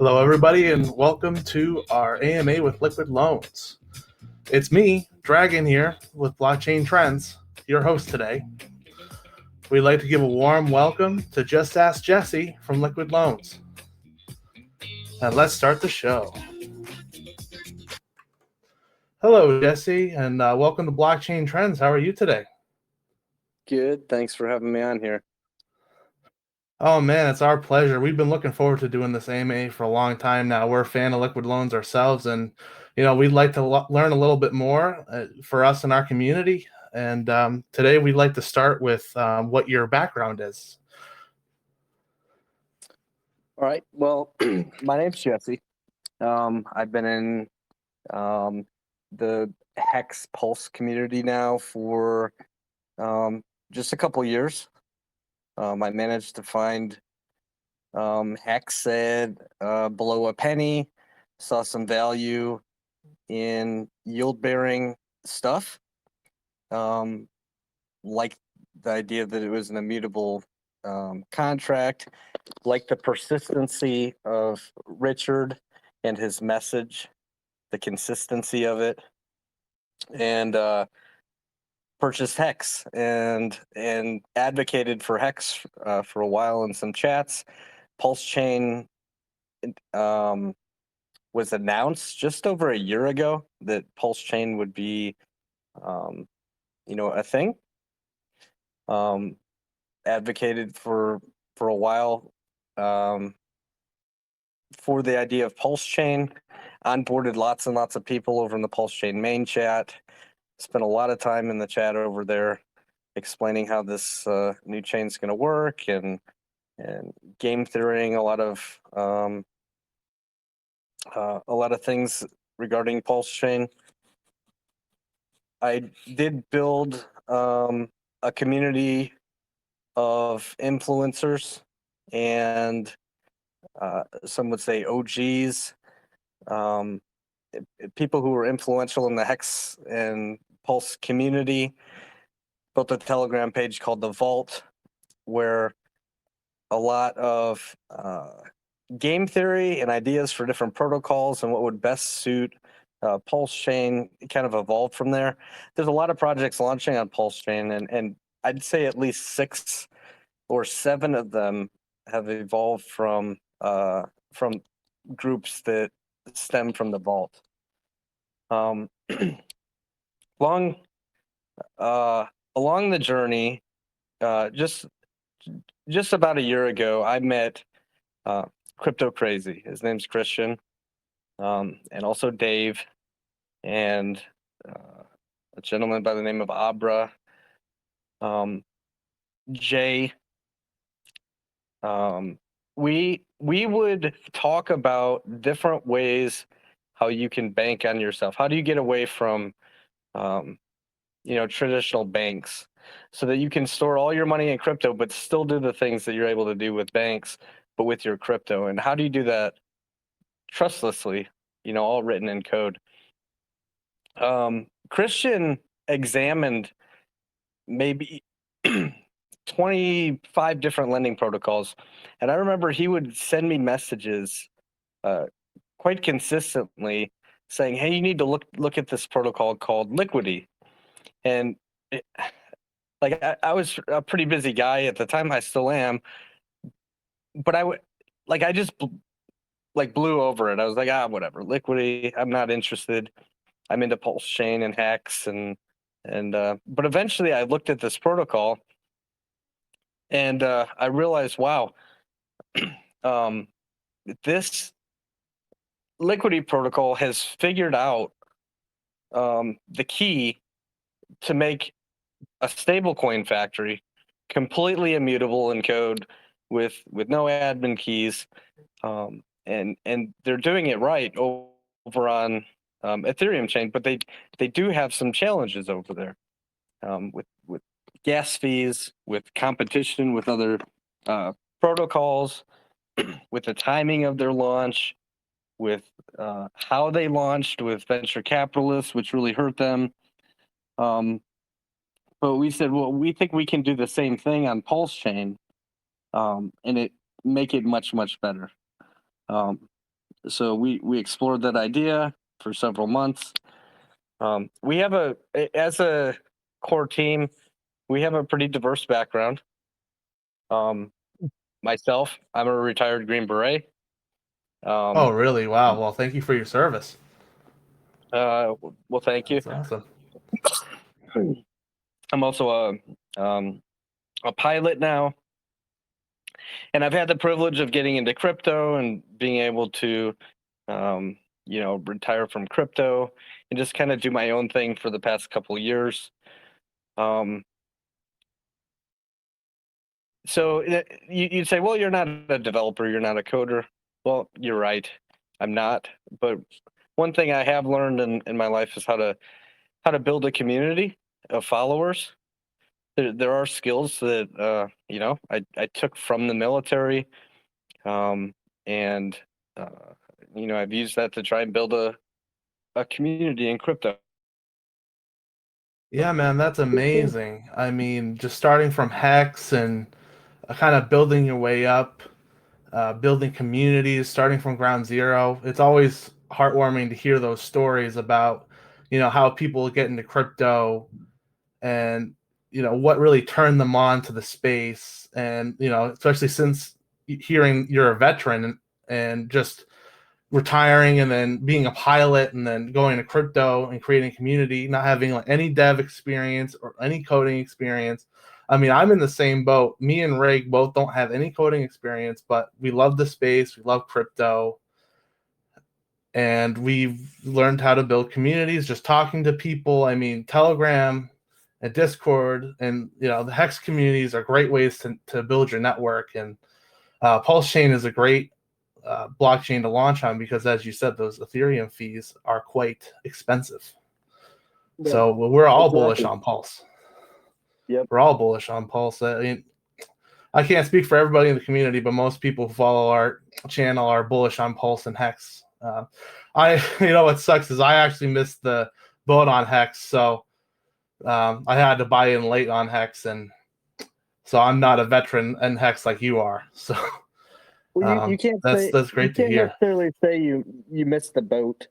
Hello, everybody, and welcome to our AMA with Liquid Loans. It's me, Dragon, here with Blockchain Trends, your host today. We'd like to give a warm welcome to Just Ask Jesse from Liquid Loans. And let's start the show. Hello, Jesse, and welcome to Blockchain Trends. How are you today? Good. Thanks for having me on here. Oh, man, it's our pleasure. We've been looking forward to doing this AMA for a long time now. We're a fan of Liquid Loans ourselves, and we'd like to learn a little bit more for us in our community. And today we'd like to start with what your background is. All right. Well, my name's Jesse. I've been in the Hex Pulse community now for just a couple years. I managed to find Hex at below a penny, saw some value in yield-bearing stuff. Like the idea that it was an immutable contract, like the persistency of Richard and his message, the consistency of it, and purchased Hex and advocated for Hex for a while in some chats. PulseChain was announced just over a year ago that PulseChain would be, a thing. Advocated for a while for the idea of PulseChain, onboarded lots and lots of people over in the PulseChain main chat, spent a lot of time in the chat over there explaining how this new chain is going to work and game theorying a lot of things regarding PulseChain. I did build a community of influencers and some would say OGs, people who were influential in the Hex and Pulse community. Built a Telegram page called The Vault, where a lot of game theory and ideas for different protocols and what would best suit PulseChain kind of evolved from there. There's a lot of projects launching on PulseChain, and I'd say at least 6 or 7 of them have evolved from groups that stem from the vault. Along the journey, just about a year ago, I met Crypto Crazy. His name's Christian, and also Dave, and a gentleman by the name of Abra, Jay. We would talk about different ways how you can bank on yourself. How do you get away from traditional banks so that you can store all your money in crypto but still do the things that you're able to do with banks but with your crypto? And how do you do that trustlessly, all written in code? Christian examined maybe 25 different lending protocols, and I remember he would send me messages quite consistently saying, hey, you need to look at this protocol called Liquidity. And I was a pretty busy guy at the time. I still am, but I just blew over it. I was like, whatever, Liquidity, I'm not interested. I'm into PulseChain and Hex, but eventually I looked at this protocol and I realized, wow, this Liquidity protocol has figured out the key to make a stablecoin factory completely immutable in code with no admin keys, and they're doing it right over on Ethereum chain, but they do have some challenges over there with gas fees, with competition with other protocols, with the timing of their launch, with how they launched with venture capitalists, which really hurt them. But we said, well, we think we can do the same thing on PulseChain, and make it much, much better. So we explored that idea for several months. We have as a core team, we have a pretty diverse background. Myself, I'm a retired Green Beret. Oh, really? Wow. Well, thank you for your service. Well, thank you. That's awesome. I'm also a pilot now, and I've had the privilege of getting into crypto and being able to, retire from crypto and just kind of do my own thing for the past couple of years. So you'd say, well, you're not a developer, you're not a coder. Well, you're right, I'm not. But one thing I have learned in my life is how to build a community of followers. There are skills that I took from the military, and I've used that to try and build a community in crypto. Yeah, man, that's amazing. I mean, just starting from Hex and kind of building your way up, building communities, starting from ground zero. It's always heartwarming to hear those stories about, how people get into crypto and, what really turned them on to the space. And, especially since hearing you're a veteran and just retiring and then being a pilot and then going to crypto and creating a community, not having like any dev experience or any coding experience. I mean, I'm in the same boat. Me and Rig both don't have any coding experience, but we love the space. We love crypto. And we've learned how to build communities just talking to people. I mean, Telegram and Discord and, the Hex communities are great ways to build your network. And PulseChain is a great blockchain to launch on because, as you said, those Ethereum fees are quite expensive. Yeah, So we're all exactly. bullish on Pulse. Yep. We're all bullish on Pulse. I mean, I can't speak for everybody in the community, but most people who follow our channel are bullish on Pulse and Hex. What sucks is I actually missed the boat on Hex, so I had to buy in late on Hex, and so I'm not a veteran in Hex like you are. So Well, you can't say that's great to hear. necessarily say you missed the boat,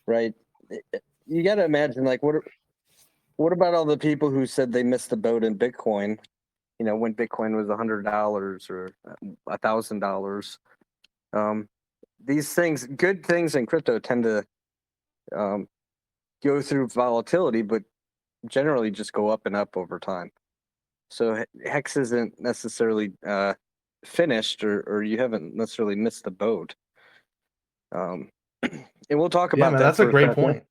right? You got to imagine, like, what about all the people who said they missed the boat in Bitcoin? When Bitcoin was $100 or $1,000. These things, good things in crypto, tend to go through volatility, but generally just go up and up over time. So Hex isn't necessarily finished, or you haven't necessarily missed the boat. And we'll talk about that. That's a great point.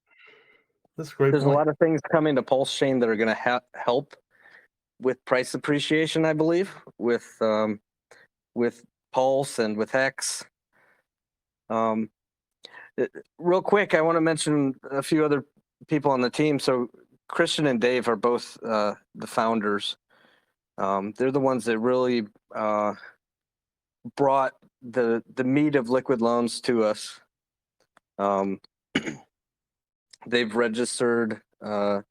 That's a great There's point. a lot of things coming to PulseChain that are going to help with price appreciation, I believe, with Pulse and with Hex. Real quick, I want to mention a few other people on the team. So Christian and Dave are both the founders. They're the ones that really brought the meat of liquid loans to us. They've registered, the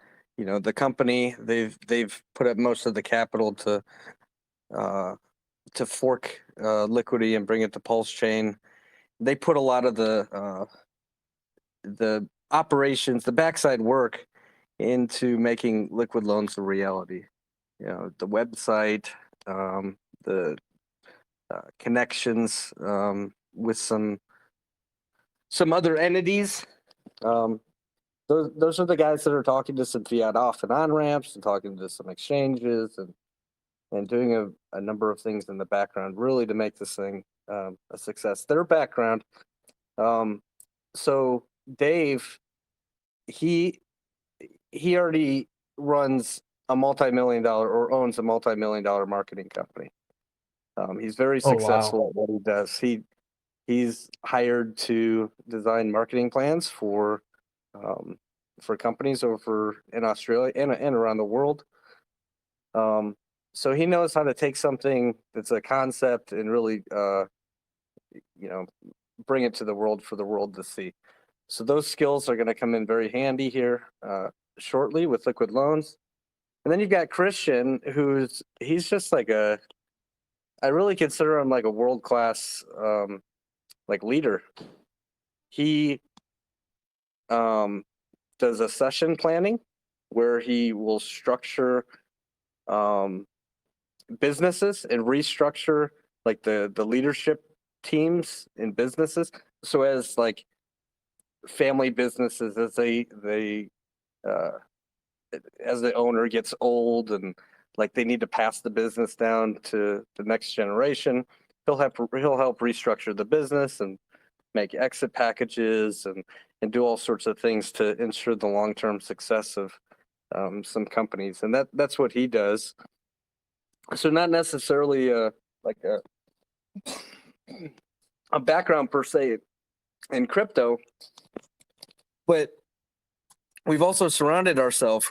company. They've put up most of the capital to fork Liquidity and bring it to PulseChain. They put a lot of the operations, the backside work, into making liquid loans a reality. The website, the connections with some other entities. Those are the guys that are talking to some fiat off and on ramps and talking to some exchanges and doing a number of things in the background, really, to make this thing a success. Their background. So Dave, he already runs a multi-million-dollar, or owns a multi-million-dollar marketing company. He's very successful at what he does. He's hired to design marketing plans for companies over in Australia and around the world. So he knows how to take something that's a concept and really, bring it to the world for the world to see. So those skills are going to come in very handy here shortly with liquid loans. And then you've got Christian, he's just like I really consider him like a world-class like leader. he does a session planning where he will structure businesses and restructure like the leadership teams in businesses. So as like family businesses, as as the owner gets old and like they need to pass the business down to the next generation, he'll help restructure the business and make exit packages and do all sorts of things to ensure the long-term success of some companies. And that's what he does. So not necessarily like a background per se in crypto, but we've also surrounded ourselves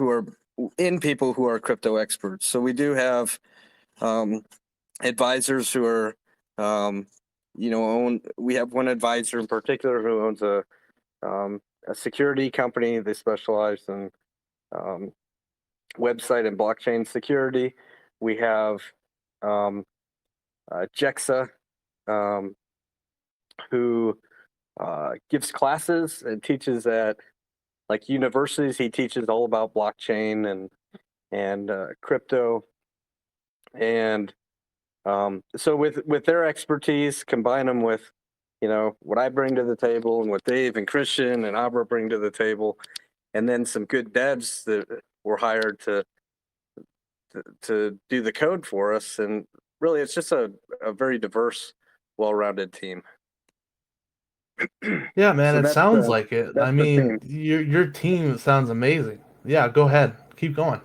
in people who are crypto experts. So we do have advisors who are, we have one advisor in particular who owns a security company. They specialize in website and blockchain security. We have Jexa, who gives classes and teaches at like universities. He teaches all about blockchain and crypto, and so with their expertise, combine them with what I bring to the table and what Dave and Christian and Abra bring to the table, and then some good devs that were hired to do the code for us. And really, it's just a very diverse, well-rounded team. Yeah, man, So it sounds like it. I that's the mean, team. your team sounds amazing. Yeah, go ahead. Keep going.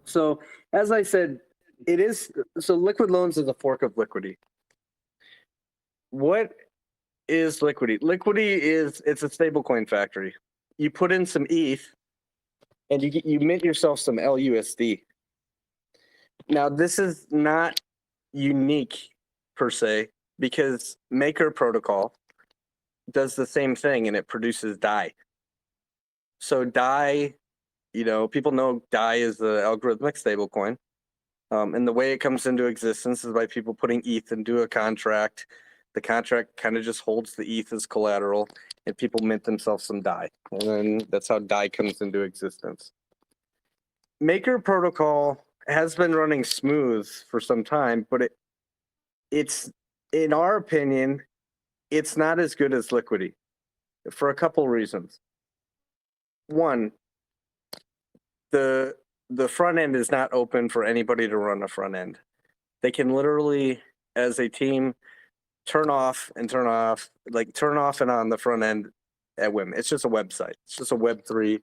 So as I said, Liquid Loans is a fork of Liquidity. What is Liquidity? Liquidity it's a stablecoin factory. You put in some ETH and you mint yourself some LUSD. Now this is not unique per se, because Maker Protocol does the same thing and it produces DAI. So DAI, people know DAI is the algorithmic stablecoin. And the way it comes into existence is by people putting ETH into a contract. The contract kind of just holds the ETH as collateral, and people mint themselves some DAI. And then that's how DAI comes into existence. Maker Protocol has been running smooth for some time, but it's, in our opinion, it's not as good as Liquidity for a couple reasons. One, the front end is not open for anybody to run a front end. They can literally, as a team, turn off and turn and on the front end at whim. It's just a website. It's just a Web3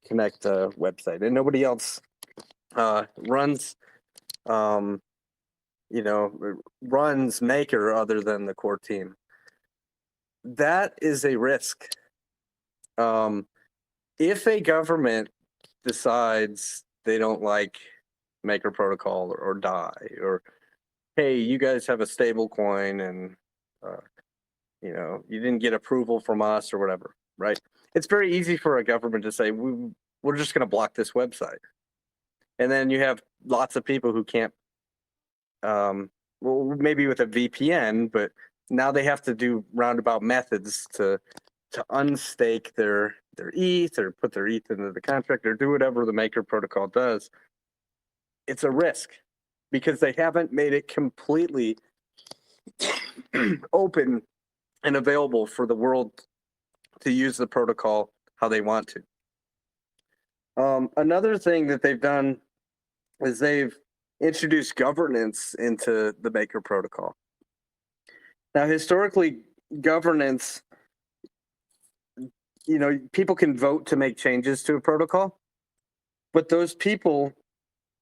Connect website, and nobody else runs Maker other than the core team. That is a risk. If a government decides they don't like Maker Protocol or DAI, or hey, you guys have a stable coin and you didn't get approval from us or whatever, right? It's very easy for a government to say we're just going to block this website, and then you have lots of people who can't, maybe with a VPN, but now they have to do roundabout methods to unstake their ETH or put their ETH into the contract or do whatever the Maker Protocol does. It's a risk because they haven't made it completely open and available for the world to use the protocol how they want to. Another thing that they've done is they've introduced governance into the Maker Protocol. Now, historically, governance, people can vote to make changes to a protocol, but those people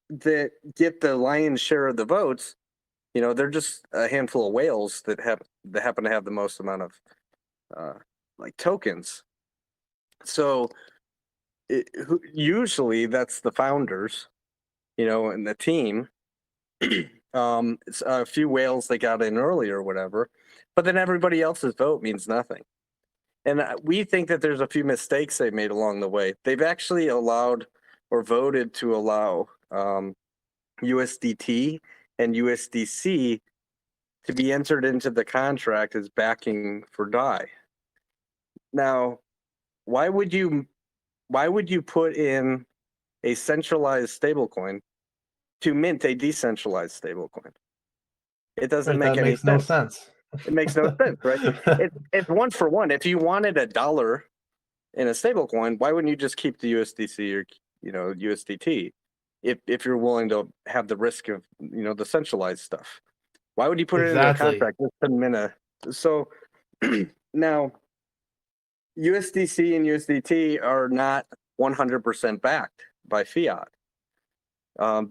that get the lion's share of the votes, they're just a handful of whales that happen to have the most amount of tokens. So usually that's the founders, and the team. It's a few whales they got in early or whatever, but then everybody else's vote means nothing. And we think that there's a few mistakes they made along the way. They've actually allowed or voted to allow USDT and USDC to be entered into the contract as backing for DAI. Now, why would you put in a centralized stablecoin to mint a decentralized stablecoin? It doesn't make any sense. No sense. It makes no sense, right? It's one for one. If you wanted $1 in a stablecoin, why wouldn't you just keep the USDC or USDT if you're willing to have the risk of the centralized stuff? Why would you put it into a contract just to mint so now USDC and USDT are not 100% backed by fiat.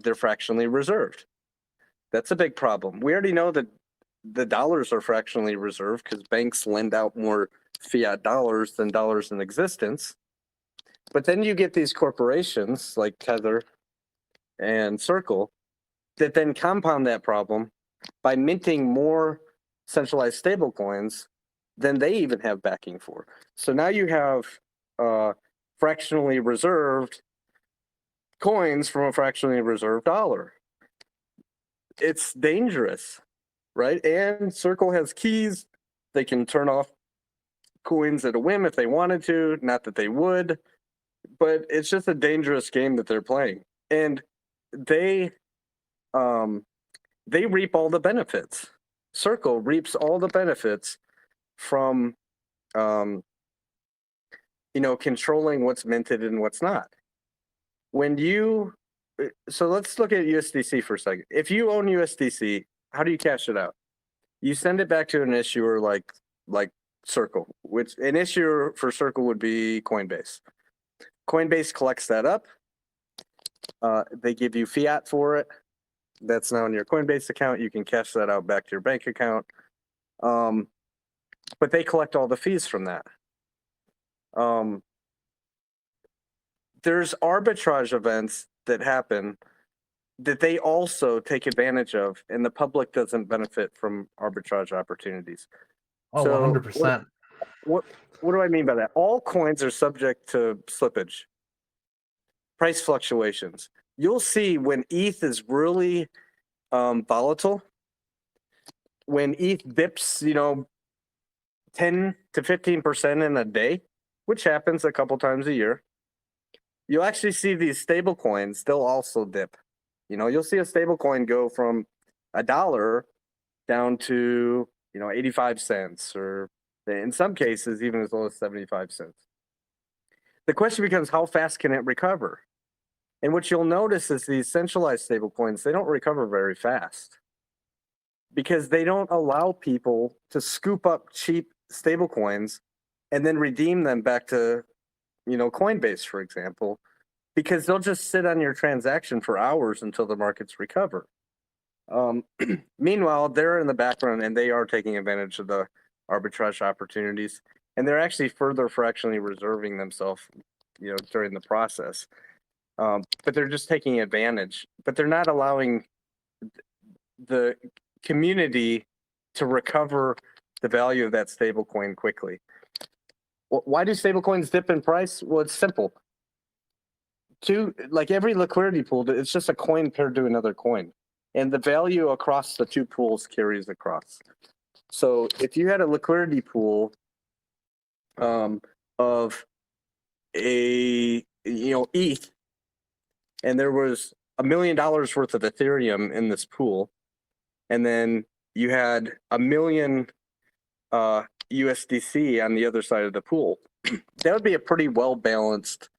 They're fractionally reserved. That's a big problem. We already know that the dollars are fractionally reserved because banks lend out more fiat dollars than dollars in existence. But then you get these corporations like Tether and Circle that then compound that problem by minting more centralized stablecoins than they even have backing for. So now you have fractionally reserved coins from a fractionally reserved dollar. It's dangerous, right? And Circle has keys. They can turn off coins at a whim if they wanted to. Not that they would, but it's just a dangerous game that they're playing. And they reap all the benefits. Circle reaps all the benefits from controlling what's minted and what's not. So let's look at USDC for a second. If you own USDC, how do you cash it out? You send it back to an issuer like Circle, which an issuer for Circle would be Coinbase. Coinbase collects that up. They give you fiat for it. That's now in your Coinbase account. You can cash that out back to your bank account. But they collect all the fees from that. There's arbitrage events that happen that they also take advantage of, and the public doesn't benefit from arbitrage opportunities. Oh, so 100%. What do I mean by that? All coins are subject to slippage, price fluctuations. You'll see when ETH is really volatile, when ETH dips, 10 to 15% in a day, which happens a couple times a year, you'll actually see these stable coins, they'll also dip. You'll see a stable coin go from $1 down to 85 cents, or in some cases even as low as 75 cents. The question becomes, how fast can it recover? And what you'll notice is these centralized stable coins, they don't recover very fast because they don't allow people to scoop up cheap stable coins and then redeem them back to Coinbase, for example, because they'll just sit on your transaction for hours until the markets recover. Meanwhile, they're in the background and they are taking advantage of the arbitrage opportunities, and they're actually further fractionally reserving themselves, during the process. But they're just taking advantage, but they're not allowing the community to recover the value of that stable coin quickly. Why do stable coins dip in price? Well, it's simple. Like every liquidity pool, it's just a coin paired to another coin, and the value across the two pools carries across. So if you had a liquidity pool of a ETH, and there was $1 million worth of Ethereum in this pool, and then you had 1 million USDC on the other side of the pool, that would be a pretty well balanced,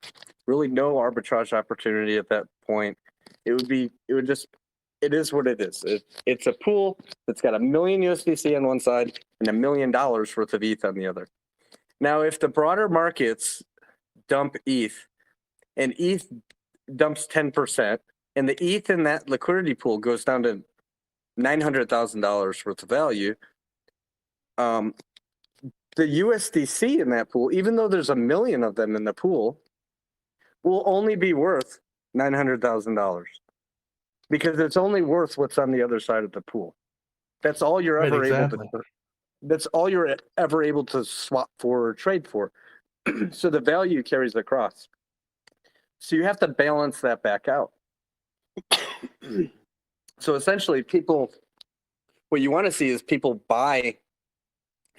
really no arbitrage opportunity at that point. It is what it is. It's a pool that's got 1 million USDC on one side and $1 million worth of ETH on the other. Now, if the broader markets dump ETH and ETH dumps 10%, and the ETH in that liquidity pool goes down to $900,000 worth of value, the USDC in that pool, even though there's 1 million of them in the pool, will only be worth $900,000 because it's only worth what's on the other side of the pool. That's all you're ever able to. That's all you're ever able to swap for or trade for. So the value carries across. So you have to balance that back out. So essentially, people what you want to see is people buy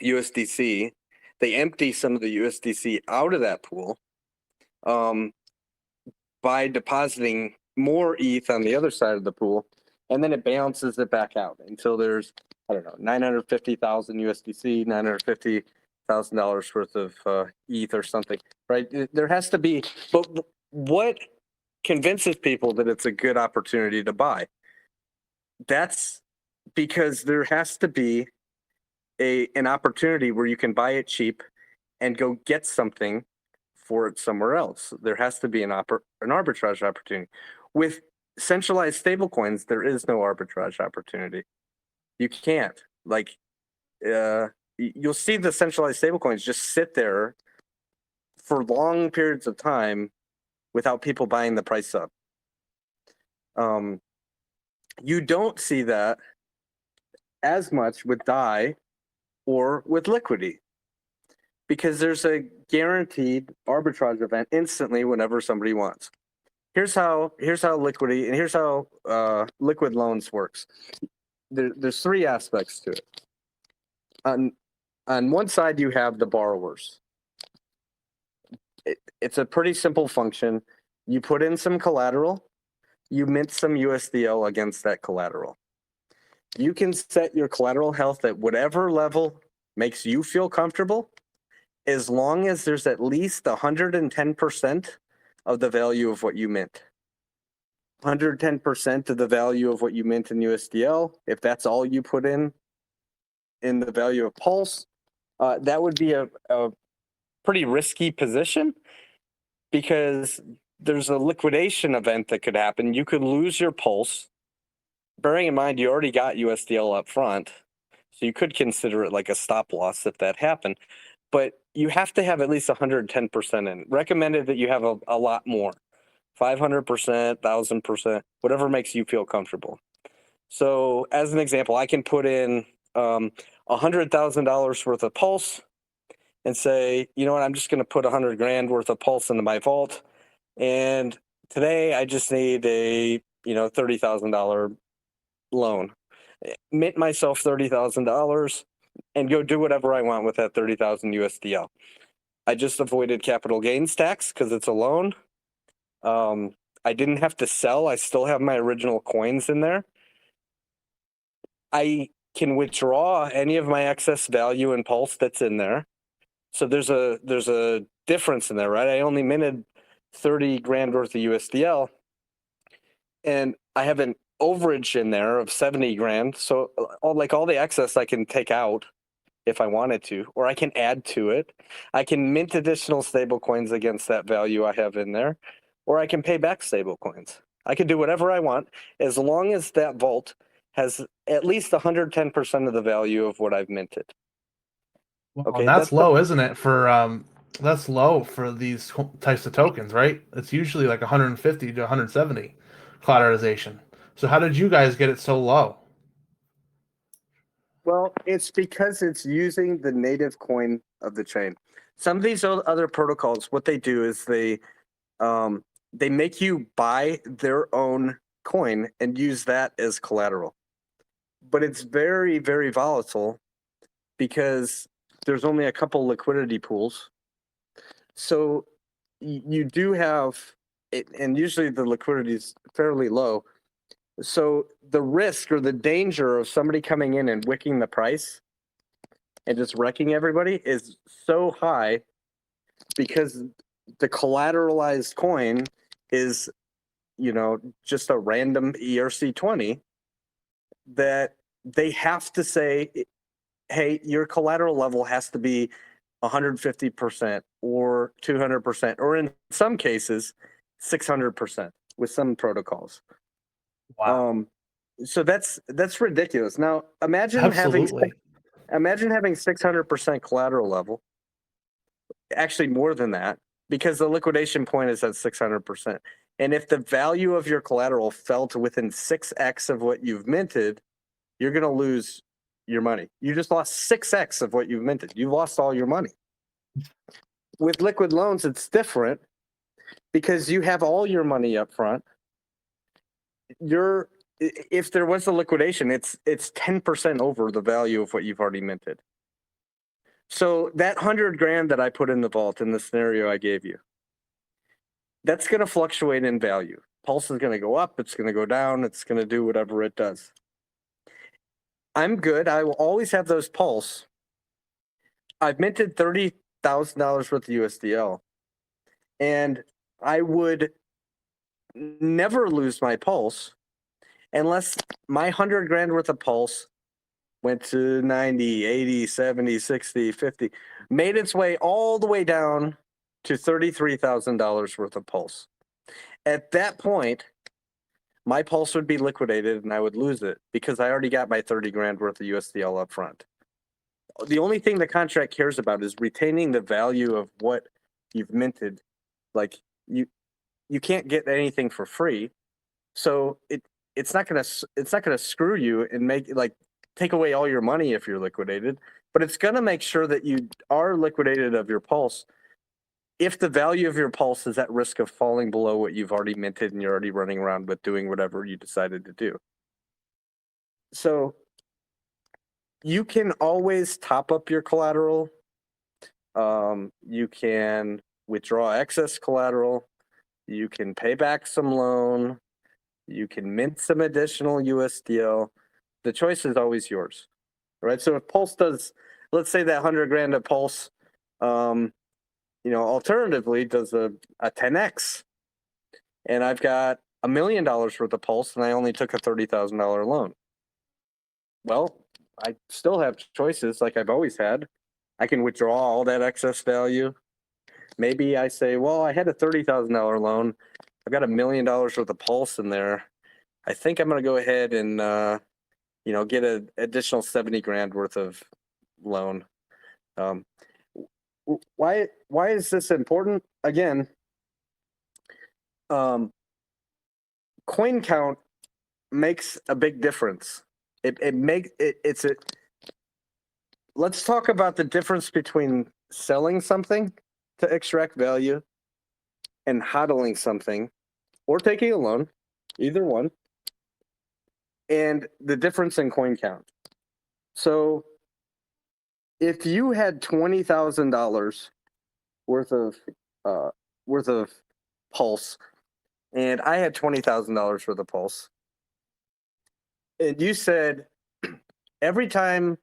USDC. They empty some of the USDC out of that pool by depositing more ETH on the other side of the pool, and then it balances it back out until there's, I don't know, 950,000 USDC, $950,000 worth of ETH or something, right? There has to be, but what convinces people that it's a good opportunity to buy? That's because there has to be an opportunity where you can buy it cheap and go get something for it somewhere else. There has to be an arbitrage opportunity. With centralized stablecoins, there is no arbitrage opportunity. You can't. Like, you'll see the centralized stablecoins just sit there for long periods of time without people buying the price up. You don't see that as much with DAI or with Liquidity, because there's a guaranteed arbitrage event instantly whenever somebody wants. Here's how Liquidity and here's how liquid loans works. There's three aspects to it. On one side, you have the borrowers. It's a pretty simple function. You put in some collateral, you mint some USDL against that collateral. You can set your collateral health at whatever level makes you feel comfortable, as long as there's at least 110% of the value of what you mint. 110% of the value of what you mint in USDL, if that's all you put in the value of Pulse, that would be a pretty risky position, because there's a liquidation event that could happen. You could lose your Pulse, bearing in mind you already got USDL up front, so you could consider it like a stop loss if that happened. But you have to have at least 110% in. Recommended that you have a lot more, 500%, 1,000%, whatever makes you feel comfortable. So as an example, I can put in $100,000 worth of Pulse and say, you know what, I'm just going to put $100,000 worth of Pulse into my vault. And today I just need a, $30,000 loan. Mint myself $30,000 and go do whatever I want with that 30,000 USDL. I just avoided capital gains tax because it's a loan. I didn't have to sell. I still have my original coins in there. I can withdraw any of my excess value in Pulse that's in there. So there's a difference in there, right? I only minted 30 grand worth of USDL, and I have an overage in there of 70 grand. So all the excess I can take out if I wanted to, or I can add to it. I can mint additional stable coins against that value I have in there, or I can pay back stable coins. I can do whatever I want as long as that vault has at least 110% of the value of what I've minted. Well, Okay, and that's low, isn't it? That's low for these types of tokens, right? It's usually like 150 to 170 collateralization. So how did you guys get it so low? Well, it's because it's using the native coin of the chain. Some of these other protocols, what they do is they make you buy their own coin and use that as collateral. But it's very, very volatile because there's only a couple liquidity pools. So you do have it, and usually the liquidity is fairly low. So the risk or the danger of somebody coming in and wicking the price and just wrecking everybody is so high because the collateralized coin is, just a random ERC20, that they have to say, hey, your collateral level has to be 150% or 200%, or in some cases, 600% with some protocols. Wow. So that's ridiculous. Now imagine Absolutely. having 600% collateral level. Actually, more than that, because the liquidation point is at 600%. And if the value of your collateral fell to within 6x of what you've minted, you're going to lose your money. You just lost 6x of what you've minted. You lost all your money. With liquid loans, it's different because you have all your money up front. Your if there was a liquidation, it's 10% over the value of what you've already minted. So that 100 grand that I put in the vault in the scenario I gave you, that's going to fluctuate in value. Pulse is going to go up, it's going to go down, it's going to do whatever it does. I'm good. I will always have those Pulse. I've minted $30,000 worth of USDL, and I would never lose my Pulse unless my 100 grand worth of Pulse went to 90, 80, 70, 60, 50, made its way all the way down to $33,000 worth of Pulse. At that point, my Pulse would be liquidated and I would lose it because I already got my 30 grand worth of USDL up front. The only thing the contract cares about is retaining the value of what you've minted. Like you can't get anything for free. So it's not gonna screw you and make like take away all your money if you're liquidated, but it's gonna make sure that you are liquidated of your Pulse if the value of your Pulse is at risk of falling below what you've already minted and you're already running around with doing whatever you decided to do. So you can always top up your collateral. You can withdraw excess collateral. You can pay back some loan. You can mint some additional USDL. The choice is always yours, right? So if Pulse does, let's say that 100 grand of Pulse, alternatively does a 10x, and I've got $1 million worth of Pulse, and I only took a $30,000 loan. Well, I still have choices like I've always had. I can withdraw all that excess value. Maybe I say, well, I had a $30,000 loan. I've got $1 million worth of Pulse in there. I think I'm going to go ahead and, get an additional 70 grand worth of loan. Why is this important? Again, coin count makes a big difference. Let's talk about the difference between selling something to extract value and hodling something or taking a loan, either one, and the difference in coin count. So if you had $20,000 worth of Pulse, and I had $20,000 worth of Pulse, and you said every time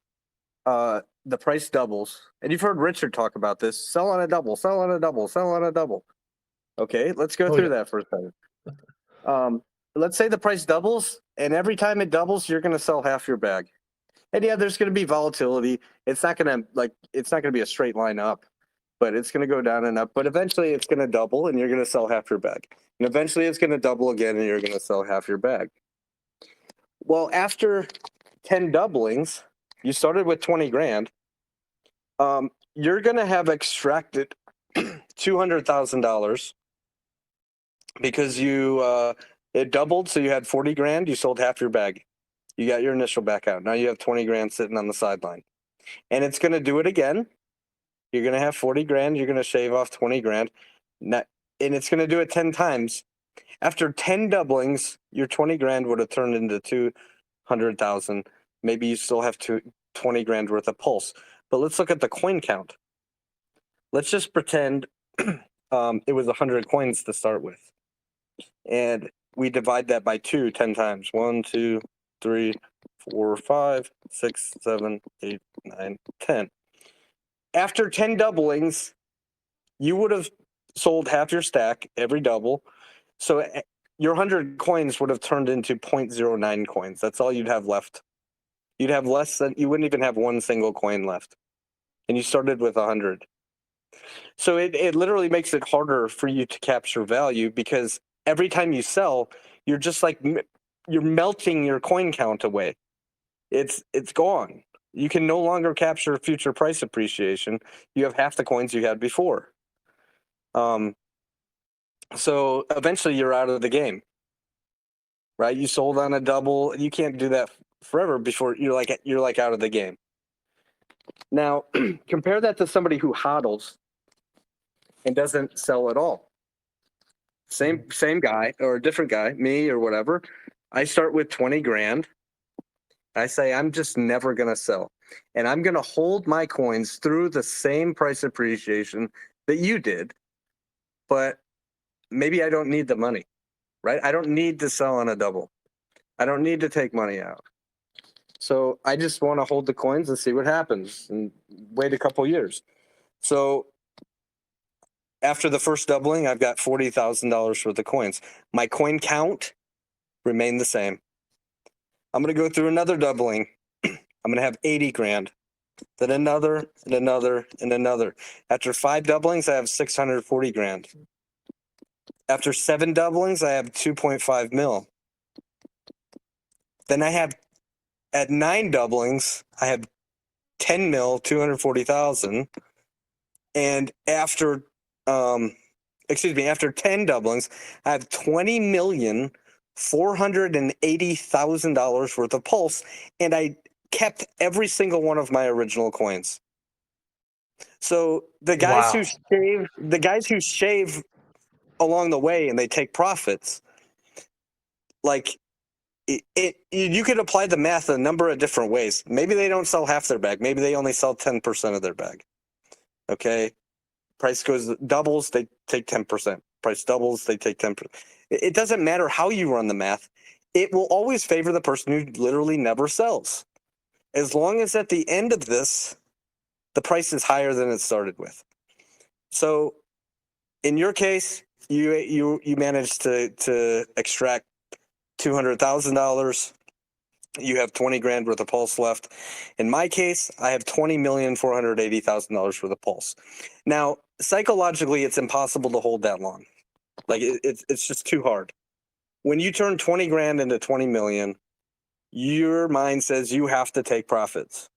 the price doubles, and you've heard Richard talk about this, sell on a double, sell on a double, sell on a double. Okay, let's go through that for a second. Let's say the price doubles, and every time it doubles, you're going to sell half your bag. And yeah, there's going to be volatility. It's not going to be a straight line up, but it's going to go down and up. But eventually, it's going to double, and you're going to sell half your bag. And eventually, it's going to double again, and you're going to sell half your bag. Well, after 10 doublings, you started with 20 grand. You're going to have extracted $200,000 because it doubled, so you had 40 grand. You sold half your bag. You got your initial back out. Now you have 20 grand sitting on the sideline. And it's going to do it again. You're going to have 40 grand. You're going to shave off 20 grand. And it's going to do it 10 times. After 10 doublings, your 20 grand would have turned into 200,000. Maybe you still have 20 grand worth of Pulse. But let's look at the coin count. Let's just pretend it was 100 coins to start with. And we divide that by 10 times. 1, 2, 3, 4, 5, 6, 7, 8, 9, 10. After 10 doublings, you would have sold half your stack every double. So your 100 coins would have turned into 0.09 coins. That's all you'd have left. You'd have you wouldn't even have one single coin left. And you started with 100. So it literally makes it harder for you to capture value because every time you sell, you're just like, you're melting your coin count away. It's gone. You can no longer capture future price appreciation. You have half the coins you had before. So eventually you're out of the game, right? You sold on a double. You can't do that forever before you're like out of the game. Now, compare that to somebody who hodls and doesn't sell at all. Same guy or a different guy, me or whatever. I start with 20 grand. I say I'm just never going to sell. And I'm going to hold my coins through the same price appreciation that you did. But maybe I don't need the money, right? I don't need to sell on a double. I don't need to take money out. So I just want to hold the coins and see what happens and wait a couple years. So after the first doubling, I've got $40,000 worth of coins. My coin count remained the same. I'm going to go through another doubling. I'm going to have 80 grand, then another, and another, and another. After 5 doublings, I have 640 grand. After 7 doublings, I have 2.5 mil. Then I have, at 9 doublings, I have 10 mil, 240,000. And after, after 10 doublings, I have $20,480,000 worth of Pulse, and I kept every single one of my original coins. So the guys Wow. who shave along the way and they take profits, like you could apply the math a number of different ways. Maybe they don't sell half their bag. Maybe they only sell 10% of their bag. Okay. Price doubles, they take 10%. Price doubles, they take 10%. It doesn't matter how you run the math. It will always favor the person who literally never sells. As long as at the end of this, the price is higher than it started with. So in your case, you managed to extract $200,000. You have 20 grand worth of Pulse left. In my case, I have $20,480,000 worth of Pulse. Now, psychologically, it's impossible to hold that long. Like it's just too hard. When you turn 20 grand into 20 million, your mind says you have to take profits.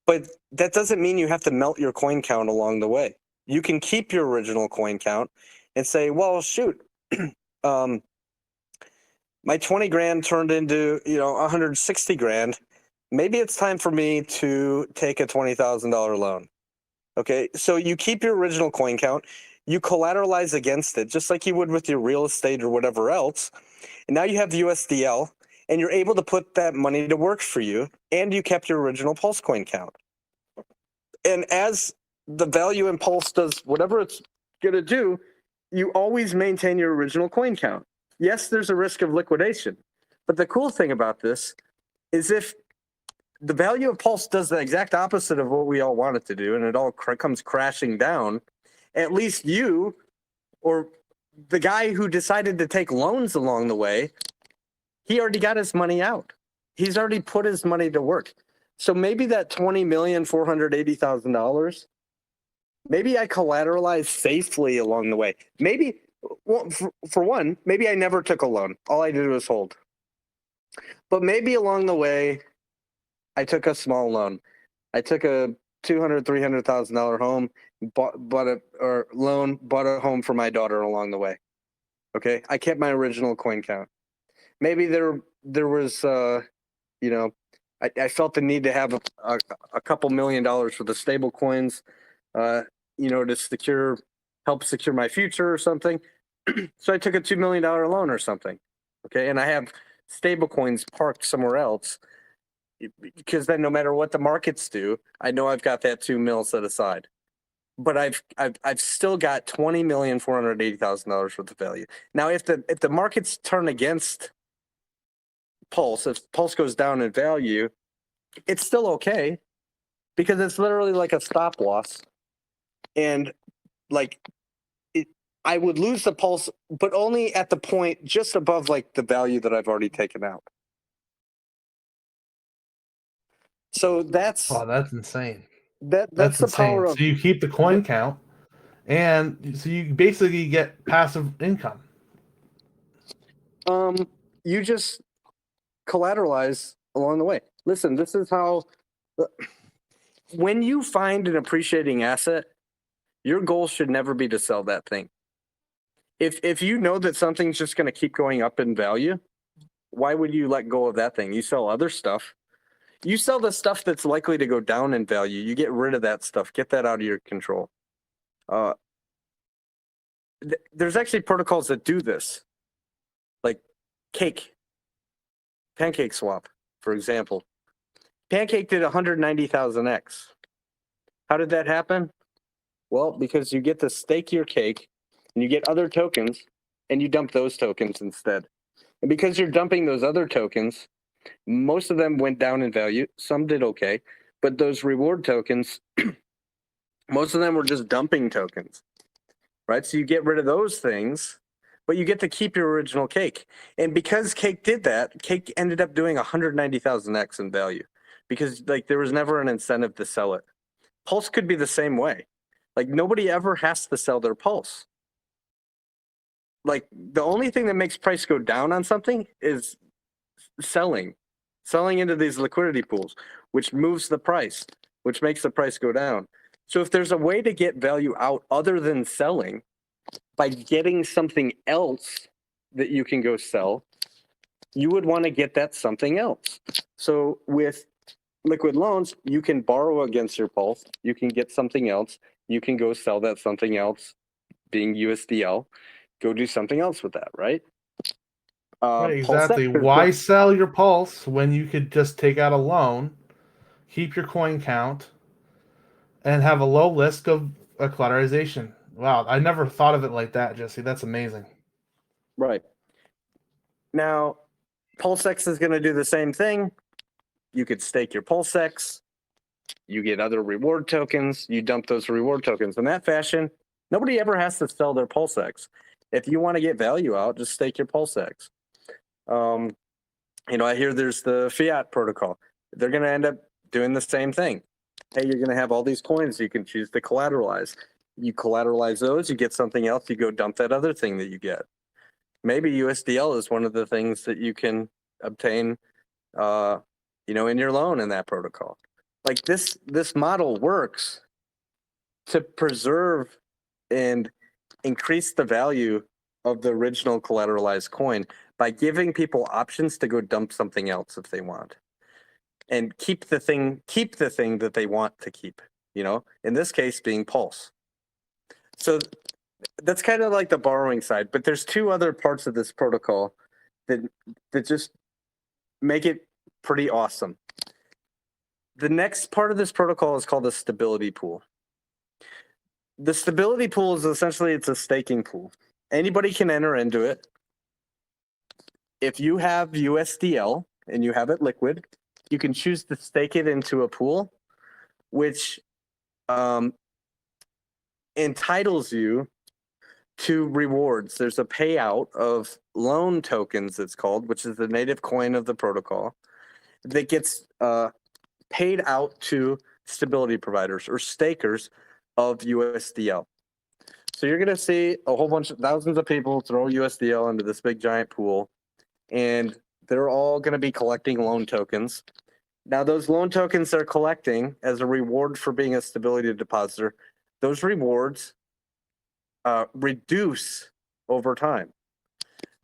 But that doesn't mean you have to melt your coin count along the way. You can keep your original coin count and say, well, shoot, my 20 grand turned into, 160 grand. Maybe it's time for me to take a $20,000 loan. Okay. So you keep your original coin count, you collateralize against it, just like you would with your real estate or whatever else. And now you have the USDL and you're able to put that money to work for you. And you kept your original Pulse coin count. And as the value in Pulse does whatever it's going to do, you always maintain your original coin count. Yes, there's a risk of liquidation. But the cool thing about this is if the value of Pulse does the exact opposite of what we all want it to do, and it all comes crashing down, at least you or the guy who decided to take loans along the way, he already got his money out. He's already put his money to work. So maybe that $20,480,000, maybe I collateralized safely along the way. Maybe, well, for one, maybe I never took a loan. All I did was hold. But maybe along the way, I took a small loan. I took a $200,000, $300,000 home, bought a home for my daughter along the way. Okay, I kept my original coin count. Maybe there was, I felt the need to have a couple $1 million worth of stable coins, to help secure my future or something. So I took a $2 million loan or something. Okay, and I have stable coins parked somewhere else because then no matter what the markets do, I know I've got that 2 mil set aside. But I've still got $20,480,000 worth of value. Now, if the markets turn against Pulse, if Pulse goes down in value, it's still okay because it's literally like a stop loss. And I would lose the Pulse, but only at the point just above like the value that I've already taken out. So that's insane. that's the power of. So you keep the coin count, and so you basically get passive income. You just collateralize along the way. Listen, this is how. When you find an appreciating asset, your goal should never be to sell that thing. If you know that something's just going to keep going up in value, why would you let go of that thing? You sell other stuff. You sell the stuff that's likely to go down in value. You get rid of that stuff. Get that out of your control. There's actually protocols that do this, like Cake. Pancake swap, for example. Pancake did 190,000x. How did that happen? Well, because you get to stake your cake and you get other tokens and you dump those tokens instead. And because you're dumping those other tokens, most of them went down in value. Some did okay. But those reward tokens, most of them were just dumping tokens, right? So you get rid of those things, but you get to keep your original cake. And because Cake did that, Cake ended up doing 190,000x in value because like there was never an incentive to sell it. Pulse could be the same way. Like nobody ever has to sell their Pulse. Like the only thing that makes price go down on something is selling into these liquidity pools, which moves the price, which makes the price go down. So if there's a way to get value out other than selling by getting something else that you can go sell, you would want to get that something else. So with liquid loans, you can borrow against your Pulse, you can get something else, you can go sell that something else, being USDL, go do something else with that, right? Right, exactly. Why sell your Pulse when you could just take out a loan, keep your coin count, and have a low risk of a collateralization? Wow, I never thought of it like that, Jesse. That's amazing. Right. Now, PulseX is going to do the same thing. You could stake your PulseX. You get other reward tokens. You dump those reward tokens. In that fashion, nobody ever has to sell their PulseX. If you want to get value out, just stake your PulseX. I hear there's the fiat protocol. They're going to end up doing the same thing. Hey, you're going to have all these coins you can choose to collateralize. You collateralize those, you get something else, you go dump that other thing that you get. Maybe USDL is one of the things that you can obtain, in your loan in that protocol. Like this model works to preserve and increase the value of the original collateralized coin by giving people options to go dump something else if they want, and keep the thing that they want to keep. In this case, being Pulse. So that's kind of like the borrowing side, but there's two other parts of this protocol that just make it pretty awesome. The next part of this protocol is called the stability pool. The stability pool is essentially, it's a staking pool. Anybody can enter into it. If you have USDL and you have it liquid, you can choose to stake it into a pool, which entitles you to rewards. There's a payout of loan tokens, it's called, which is the native coin of the protocol, that gets paid out to stability providers or stakers of USDL. So you're going to see a whole bunch of thousands of people throw USDL into this big giant pool, and they're all going to be collecting loan tokens. Now, those loan tokens they're collecting as a reward for being a stability depositor, those rewards reduce over time.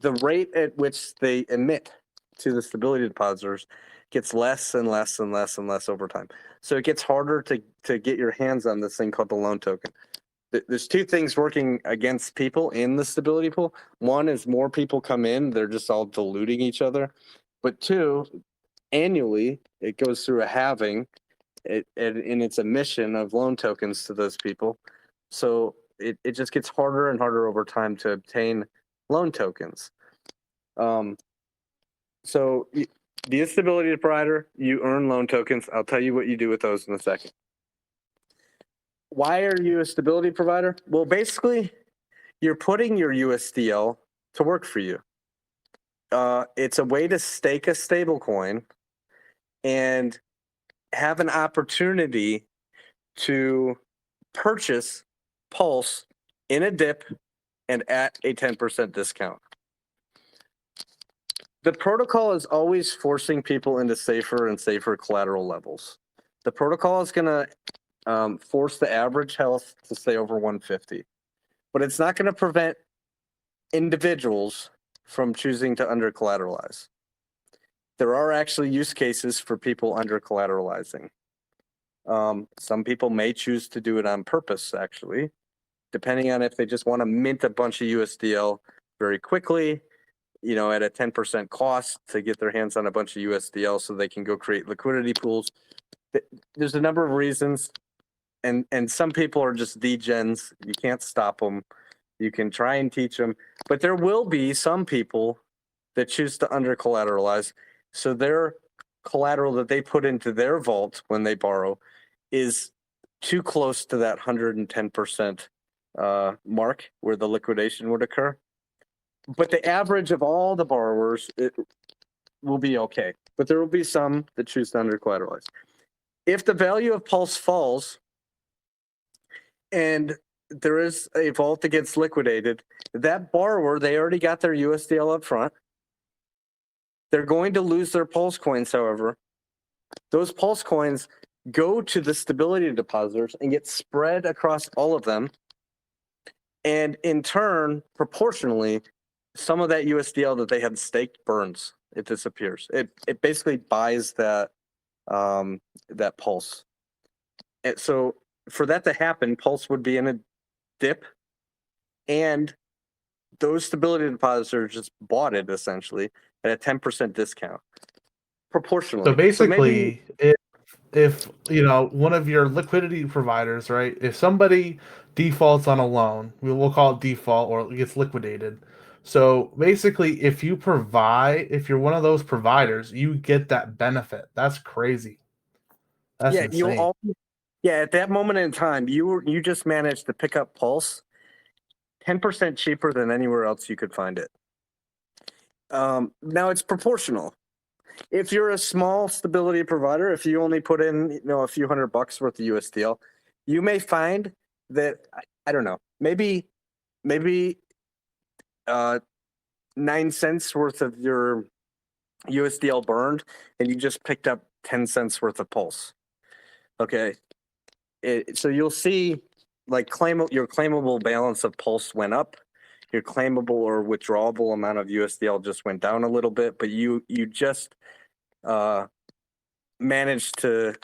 The rate at which they emit to the stability depositors gets less and less and less and less over time. So it gets harder to get your hands on this thing called the loan token. There's two things working against people in the stability pool. One is more people come in, they're just all diluting each other. But two, annually, it goes through a halving in its emission of loan tokens to those people. So it just gets harder and harder over time to obtain loan tokens. So be a stability provider, you earn loan tokens. I'll tell you what you do with those in a second. Why are you a stability provider? Well, basically, you're putting your USDL to work for you. It's a way to stake a stable coin and have an opportunity to purchase Pulse in a dip and at a 10% discount. The protocol is always forcing people into safer and safer collateral levels. The protocol is going to force the average health to stay over 150. But it's not going to prevent individuals from choosing to under collateralize. There are actually use cases for people under collateralizing. Some people may choose to do it on purpose, actually, depending on if they just want to mint a bunch of USDL very quickly, at a 10% cost to get their hands on a bunch of USDL so they can go create liquidity pools. There's a number of reasons, and some people are just degens. You can't stop them. You can try and teach them, but there will be some people that choose to under collateralize. So their collateral that they put into their vault when they borrow is too close to that 110% mark where the liquidation would occur. But the average of all the borrowers, it will be okay. But there will be some that choose to under collateralize. If the value of Pulse falls and there is a vault that gets liquidated, that borrower, they already got their USDL up front. They're going to lose their Pulse coins, however. Those Pulse coins go to the stability depositors and get spread across all of them. And in turn, proportionally, some of that USDL that they had staked burns. It disappears. It basically buys that Pulse. And so for that to happen, Pulse would be in a dip, and those stability depositors just bought it essentially at a 10% discount proportionally. So basically, if one of your liquidity providers, right? If somebody defaults on a loan, we'll call it default or it gets liquidated. So basically, if you're one of those providers, you get that benefit. That's crazy. That's insane. At that moment in time, you just managed to pick up Pulse 10% cheaper than anywhere else you could find it. Now it's proportional. If you're a small stability provider, if you only put in a few $100 worth of USDL, you may find that I don't know, maybe 9 cents worth of your USDL burned, and you just picked up 10 cents worth of Pulse. Okay, so you'll see like your claimable balance of Pulse went up. Your claimable or withdrawable amount of USDL just went down a little bit, but you just managed to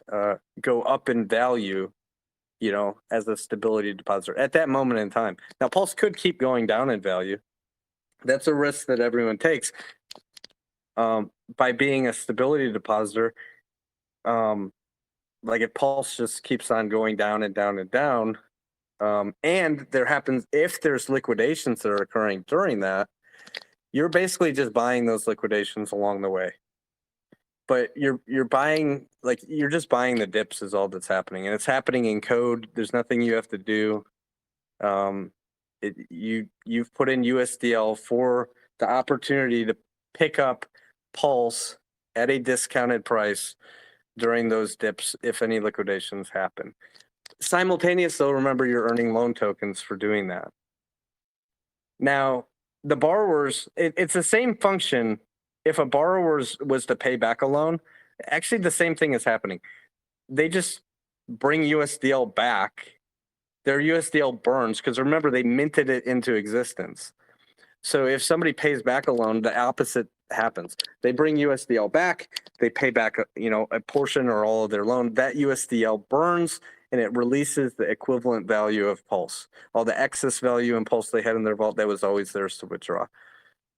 go up in value, as a stability depositor at that moment in time. Now, Pulse could keep going down in value. That's a risk that everyone takes by being a stability depositor. Like if Pulse just keeps on going down and down and down, and if there's liquidations that are occurring during that, you're basically just buying those liquidations along the way. But you're just buying the dips is all that's happening, and it's happening in code. There's nothing you have to do. You've put in USDL for the opportunity to pick up Pulse at a discounted price during those dips if any liquidations happen. Simultaneous, though, remember you're earning loan tokens for doing that. Now, the borrowers, it's the same function. If a borrower was to pay back a loan, actually the same thing is happening. They just bring USDL back. Their USDL burns because remember, they minted it into existence. So if somebody pays back a loan, the opposite happens. They bring USDL back, they pay back a portion or all of their loan. That USDL burns and it releases the equivalent value of Pulse. All the excess value in Pulse they had in their vault, that was always theirs to withdraw.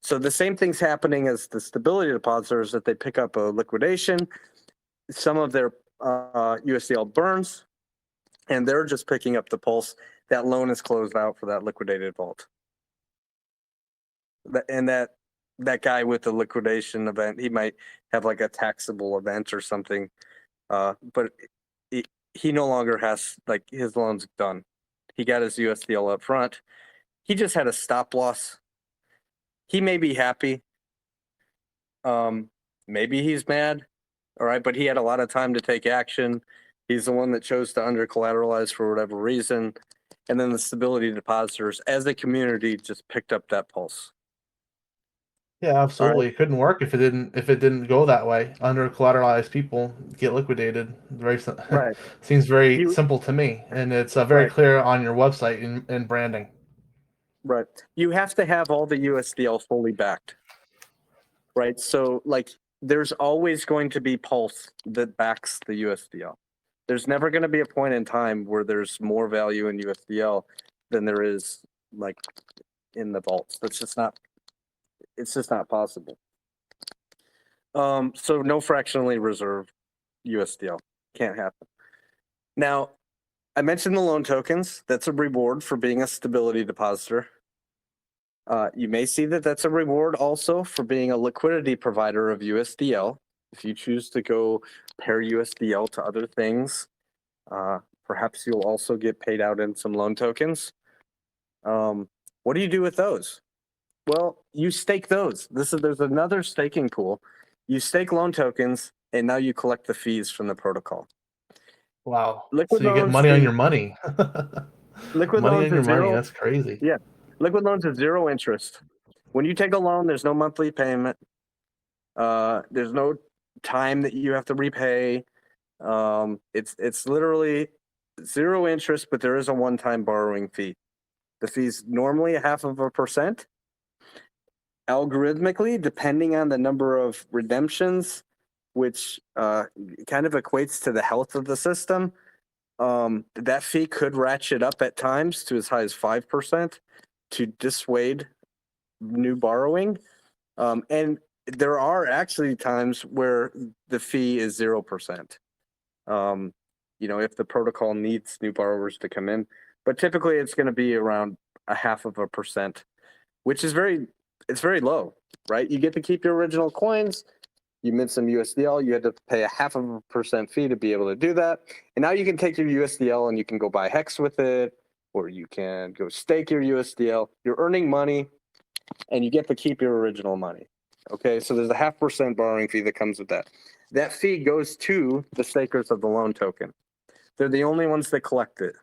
So the same thing's happening as the stability depositors, that they pick up a liquidation. Some of their USDL burns, and they're just picking up the Pulse. That loan is closed out for that liquidated vault. And that guy with the liquidation event, he might have like a taxable event or something, but he no longer has, like, his loan's done. He got his USDL up front. He just had a stop loss. He may be happy. Maybe he's mad. All right, but he had a lot of time to take action. He's the one that chose to under collateralize for whatever reason. And then the stability depositors as a community just picked up that Pulse. Yeah, absolutely. It couldn't work if it didn't go that way. Under collateralized people get liquidated. Right. Seems very simple to me, and it's very clear on your website and branding. Right. You have to have all the USDL fully backed. Right. So like there's always going to be Pulse that backs the USDL. There's never going to be a point in time where there's more value in USDL than there is like in the vaults. That's just not It's just not possible. So no fractionally reserved USDL. Can't happen. Now, I mentioned the loan tokens. That's a reward for being a stability depositor. You may see that that's a reward also for being a liquidity provider of USDL. If you choose to go pair USDL to other things, perhaps you'll also get paid out in some loan tokens. What do you do with those? Well, you stake those. There's another staking pool. You stake loan tokens, and now you collect the fees from the protocol. Wow. Liquid So you get loans money on is- your money. Liquid Money loans on your is money. zero. That's crazy. Yeah, liquid loans is zero interest. When you take a loan, there's no monthly payment. There's no time that you have to repay. It's literally zero interest, but there is a one-time borrowing fee. The fee's normally 0.5%. Algorithmically, depending on the number of redemptions, which kind of equates to the health of the system, that fee could ratchet up at times to as high as 5% to dissuade new borrowing. And there are actually times where the fee is 0%. If the protocol needs new borrowers to come in, but typically it's going to be around 0.5%, which is very low, right? You get to keep your original coins. You mint some USDL. You had to pay 0.5% fee to be able to do that, and now you can take your USDL and you can go buy Hex with it, or you can go stake your USDL. You're earning money, and you get to keep your original money. Okay, so there's a 0.5% borrowing fee that comes with that. That fee goes to the stakers of the loan token. They're the only ones that collect it.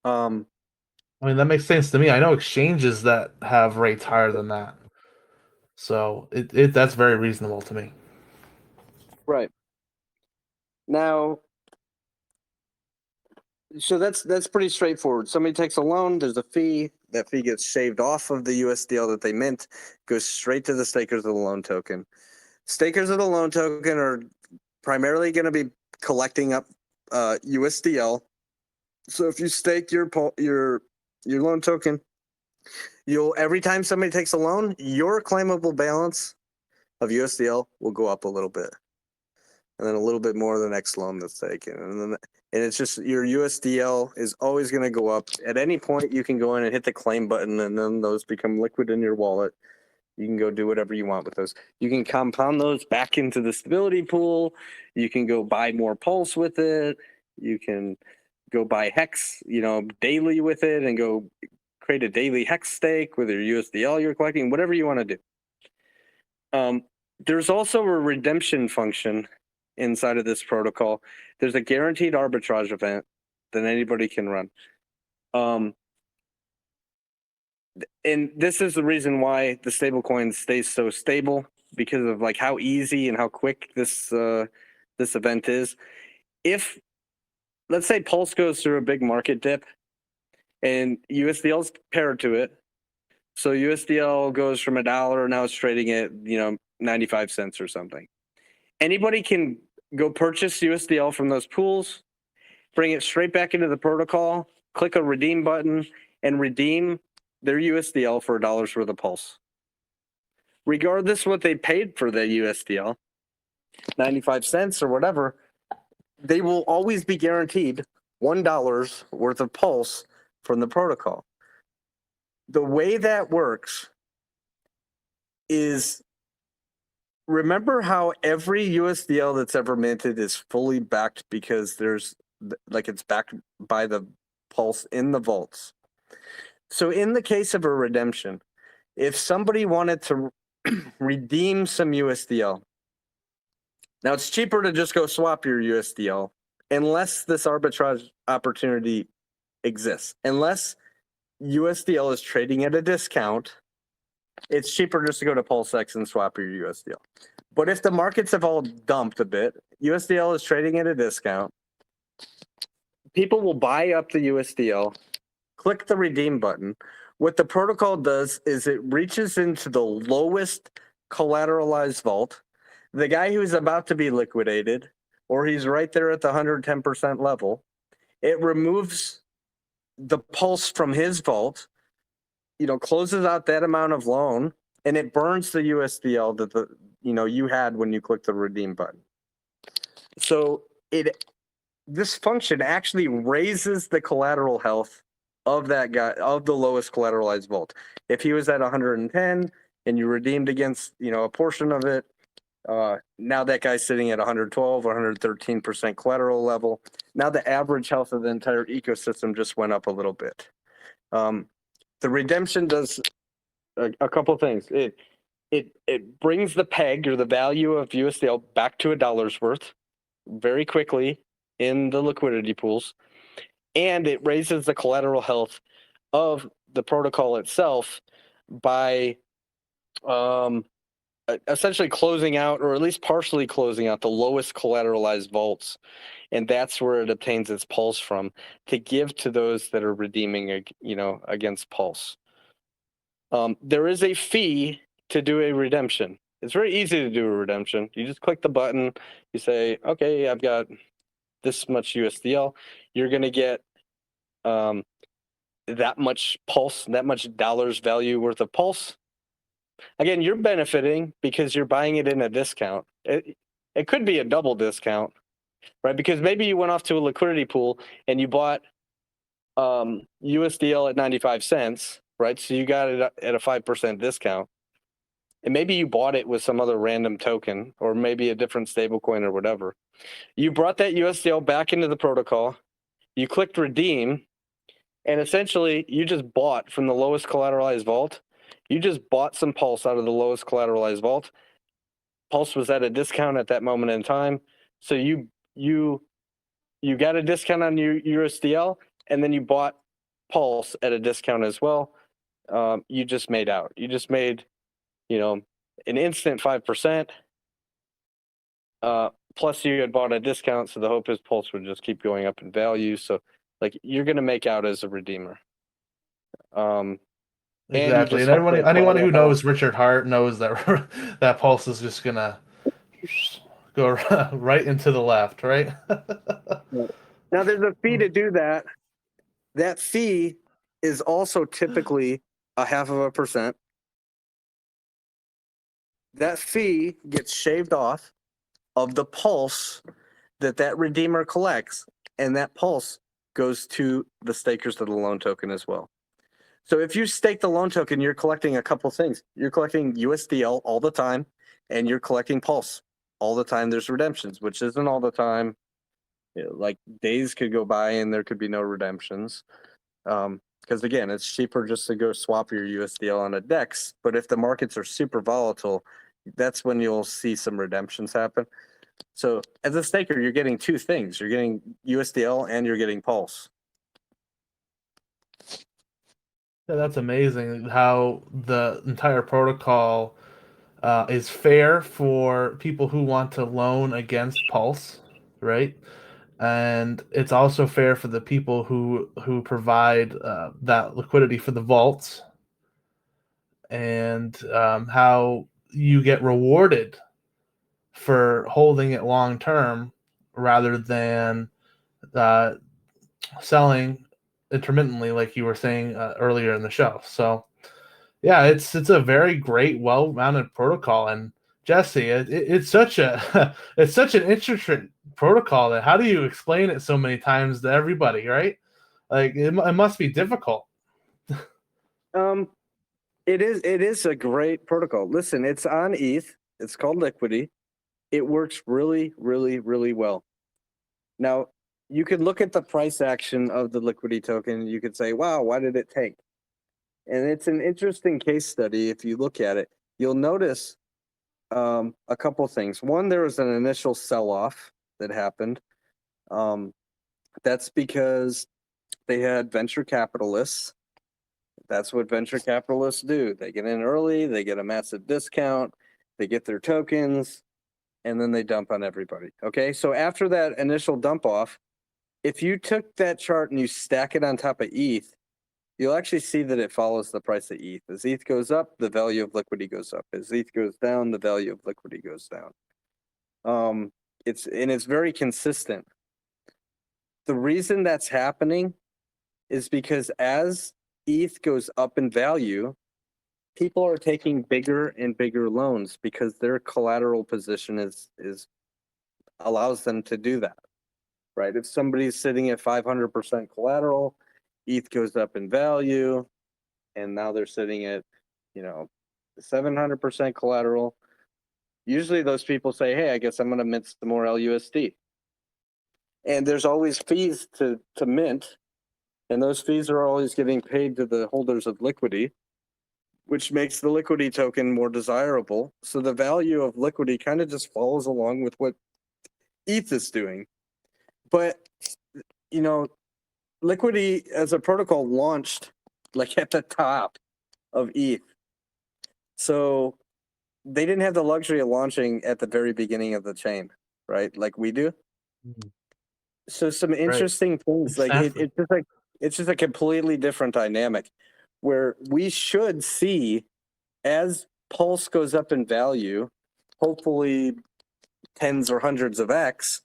I mean, that makes sense to me. I know exchanges that have rates higher than that. So that's very reasonable to me. Right. Now, so that's pretty straightforward. Somebody takes a loan, there's a fee. That fee gets shaved off of the USDL that they mint, goes straight to the stakers of the loan token. Stakers of the loan token are primarily going to be collecting up USDL. So if you stake your loan token, every time somebody takes a loan, your claimable balance of USDL will go up a little bit, and then a little bit more the next loan that's taken, and it's just your USDL is always going to go up. At any point, you can go in and hit the claim button, and then those become liquid in your wallet. You can go do whatever you want with those. You can compound those back into the stability pool. You can go buy more Pulse with it. You can go buy Hex, daily with it, and go create a daily Hex stake with your USDL you're collecting, whatever you want to do. There's also a redemption function inside of this protocol. There's a guaranteed arbitrage event that anybody can run. And this is the reason why the stablecoin stays so stable, because of like how easy and how quick this event is. If, let's say, Pulse goes through a big market dip and USDL's paired to it, so USDL goes from $1, now it's trading at 95 cents or something. Anybody can go purchase USDL from those pools, bring it straight back into the protocol, click a redeem button, and redeem their USDL for $1 worth of Pulse. Regardless what they paid for the USDL, 95 cents or whatever, they will always be guaranteed $1 worth of Pulse from the protocol. The way that works is, remember how every USDL that's ever minted is fully backed because it's backed by the Pulse in the vaults. So in the case of a redemption, if somebody wanted to redeem some USDL, now it's cheaper to just go swap your USDL unless this arbitrage opportunity exists. Unless USDL is trading at a discount, it's cheaper just to go to PulseX and swap your USDL. But if the markets have all dumped a bit, USDL is trading at a discount, people will buy up the USDL, click the redeem button. What the protocol does is it reaches into the lowest collateralized vault, the guy who's about to be liquidated, or he's right there at the 110% level. It removes the Pulse from his vault, closes out that amount of loan, and it burns the USDL that you had when you clicked the redeem button. So this function actually raises the collateral health of that guy, of the lowest collateralized vault. If he was at 110 and you redeemed against a portion of it, now that guy's sitting at 112 or 113% collateral level. Now the average health of the entire ecosystem just went up a little bit. The redemption does a couple things. It brings the peg or the value of USDL back to $1 worth very quickly in the liquidity pools, and it raises the collateral health of the protocol itself by essentially closing out, or at least partially closing out, the lowest collateralized vaults. And that's where it obtains its pulse from, to give to those that are redeeming, against pulse. There is a fee to do a redemption. It's very easy to do a redemption. You just click the button. You say, okay, I've got this much USDL. You're going to get that much pulse, that much dollars value worth of pulse. Again, you're benefiting because you're buying it in a discount. It could be a double discount, right? Because maybe you went off to a liquidity pool and you bought USDL at 95 cents, right? So you got it at a 5% discount. And maybe you bought it with some other random token or maybe a different stablecoin or whatever. You brought that USDL back into the protocol. You clicked redeem, and essentially you just bought from the lowest collateralized vault. You just bought some pulse out of the lowest collateralized vault. Pulse was at a discount at that moment in time. So you got a discount on your USDL, and then you bought pulse at a discount as well. You just made out. You just made, an instant 5%. Plus you had bought a discount, so the hope is pulse would just keep going up in value. So you're going to make out as a redeemer. Exactly, and anyone who knows Richard Hart knows that that pulse is just gonna go right into the left, right? Now there's a fee to do that. That fee is also typically 0.5%. That fee gets shaved off of the pulse that redeemer collects, and that pulse goes to the stakers of the loan token as well. So if you stake the loan token, you're collecting a couple things. You're collecting USDL all the time, and you're collecting pulse all the time. There's redemptions, which isn't all the time. Like days could go by and there could be no redemptions. Because again, it's cheaper just to go swap your USDL on a DEX. But if the markets are super volatile, that's when you'll see some redemptions happen. So as a staker, you're getting two things. You're getting USDL and you're getting pulse. Yeah, that's amazing how the entire protocol is fair for people who want to loan against Pulse, right? And it's also fair for the people who provide that liquidity for the vaults, and how you get rewarded for holding it long term rather than uh, selling intermittently, like you were saying earlier in the show. So yeah, it's a very great, well-rounded protocol. And Jesse, it's such a it's such an interesting protocol. That how do you explain it so many times to everybody, right? Like it must be difficult. It is a great protocol. Listen, it's on ETH. It's called Liquidity. It works really, really, really well. Now, you could look at the price action of the Liquidity token. You could say, wow, why did it tank? And it's an interesting case study. If you look at it, you'll notice a couple things. One, there was an initial sell-off that happened. That's because they had venture capitalists. That's what venture capitalists do. They get in early, they get a massive discount, they get their tokens, and then they dump on everybody. Okay, so after that initial dump off, if you took that chart and you stack it on top of ETH, you'll actually see that it follows the price of ETH. As ETH goes up, the value of liquidity goes up. As ETH goes down, the value of liquidity goes down. It's very consistent. The reason that's happening is because as ETH goes up in value, people are taking bigger and bigger loans because their collateral position is allows them to do that, right? If somebody's sitting at 500% collateral, ETH goes up in value, and now they're sitting at, 700% collateral. Usually those people say, hey, I guess I'm going to mint some more LUSD. And there's always fees to mint, and those fees are always getting paid to the holders of Liquidity, which makes the Liquidity token more desirable. So the value of Liquidity kind of just follows along with what ETH is doing. But, Liquidity as a protocol launched like at the top of ETH. So they didn't have the luxury of launching at the very beginning of the chain, right? Like we do. So some interesting things, like Exactly. it's just a completely different dynamic where we should see as Pulse goes up in value, hopefully tens or hundreds of X,